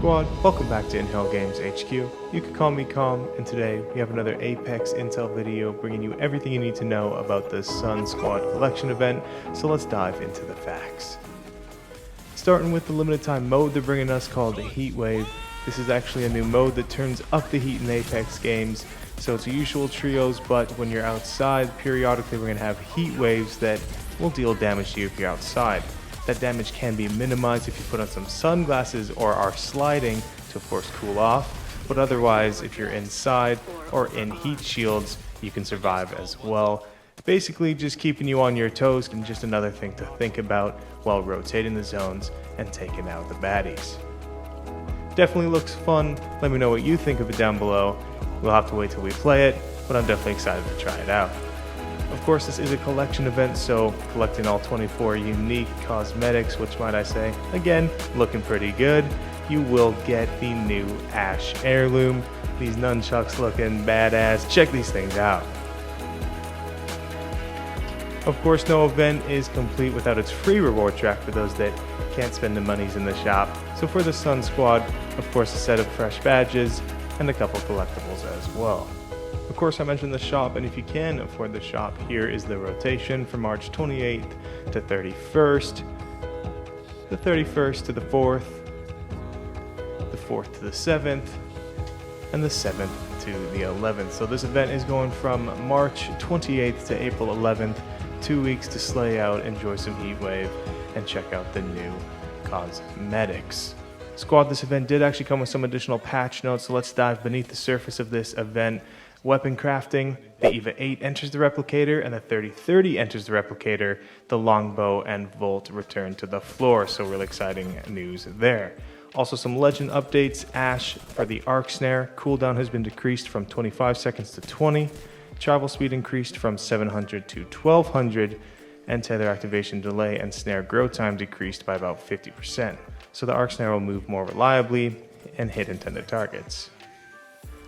Squad, welcome back to InhaleGamesHQ. You can call me COMM, and today we have another Ehpex intel video bringing you everything you need to know about the Sun Squad collection event, so let's dive into the facts. Starting with the limited time mode they're bringing us called the Heat Wave. This is actually a new mode that turns up the heat in Ehpex games, so it's usual trios, but when you're outside, periodically we're going to have heat waves that will deal damage to you if you're outside. That damage can be minimized if you put on some sunglasses or are sliding to of course cool off, but otherwise if you're inside or in heat shields you can survive as well. Basically just keeping you on your toes and just another thing to think about while rotating the zones and taking out the baddies. Definitely looks fun. Let me know what you think of it down below. We'll have to wait till we play it, but I'm definitely excited to try it out. Of course, this is a collection event, so collecting all 24 unique cosmetics, which might I say, again, looking pretty good. You will get the new Ash Heirloom. These nunchucks looking badass. Check these things out. Of course, no event is complete without its free reward track for those that can't spend the monies in the shop. So for the Sun Squad, of course, a set of fresh badges and a couple collectibles as well. Of course, I mentioned the shop, and if you can afford the shop, here is the rotation from March 28th to 31st, the 31st to the 4th, the 4th to the 7th, and the 7th to the 11th. So this event is going from March 28th to April 11th, 2 weeks to slay out, enjoy some heat wave, and check out the new cosmetics. Squad, this event did actually come with some additional patch notes, so let's dive beneath the surface of this event. Weapon crafting, the EVA 8 enters the replicator and the 3030 enters the replicator. The longbow and Volt return to the floor, so really exciting news there. Also some legend updates. Ash for the arc snare, cooldown has been decreased from 25 seconds to 20. Travel speed increased from 700 to 1200. And tether activation delay and snare grow time decreased by about 50%. So the arc snare will move more reliably and hit intended targets.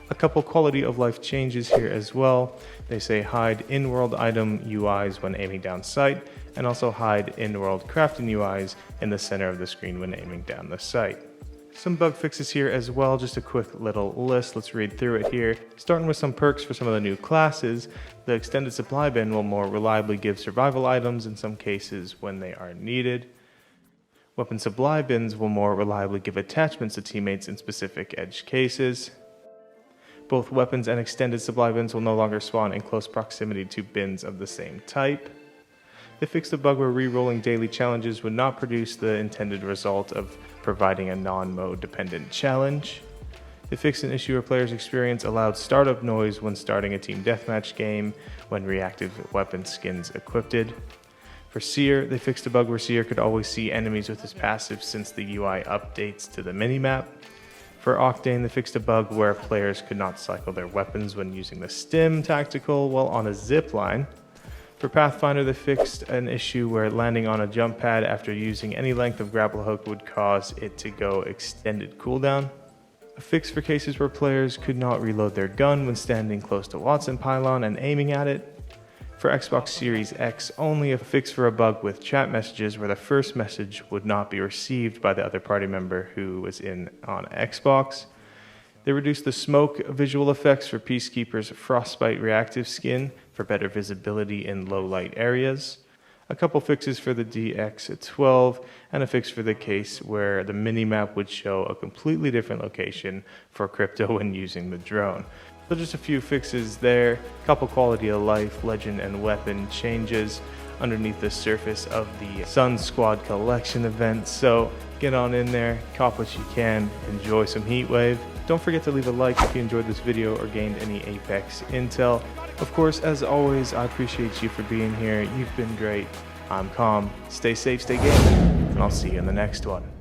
A couple quality of life changes here as well. They say hide in-world item UIs when aiming down sight, and also hide in-world crafting UIs in the center of the screen when aiming down the sight. Some bug fixes here as well, just a quick little list. Let's read through it here. Starting with some perks for some of the new classes, the extended supply bin will more reliably give survival items in some cases when they are needed. Weapon supply bins will more reliably give attachments to teammates in specific edge cases. Both weapons and extended supply bins will no longer spawn in close proximity to bins of the same type. They fixed a bug where re-rolling daily challenges would not produce the intended result of providing a non-mode dependent challenge. They fixed an issue where players experience a loud startup noise when starting a team deathmatch game when reactive weapon skins equipped. For Seer, they fixed a bug where Seer could always see enemies with his passive since the UI updates to the minimap. For Octane, they fixed a bug where players could not cycle their weapons when using the stim tactical while on a zip line. For Pathfinder, they fixed an issue where landing on a jump pad after using any length of grapple hook would cause it to go extended cooldown. A fix for cases where players could not reload their gun when standing close to Watson pylon and aiming at it. For Xbox Series X, only a fix for a bug with chat messages where the first message would not be received by the other party member who was in on Xbox. They reduced the smoke visual effects for Peacekeeper's Frostbite reactive skin for better visibility in low light areas. A couple fixes for the DX12 and a fix for the case where the minimap would show a completely different location for crypto when using the drone. So just a few fixes there, couple quality of life, legend and weapon changes underneath the surface of the Sun Squad collection event. So get on in there, cop what you can, enjoy some heat wave. Don't forget to leave a like if you enjoyed this video or gained any Ehpex intel. Of course, as always, I appreciate you for being here. You've been great. I'm COMM. Stay safe, stay gaming, and I'll see you in the next one.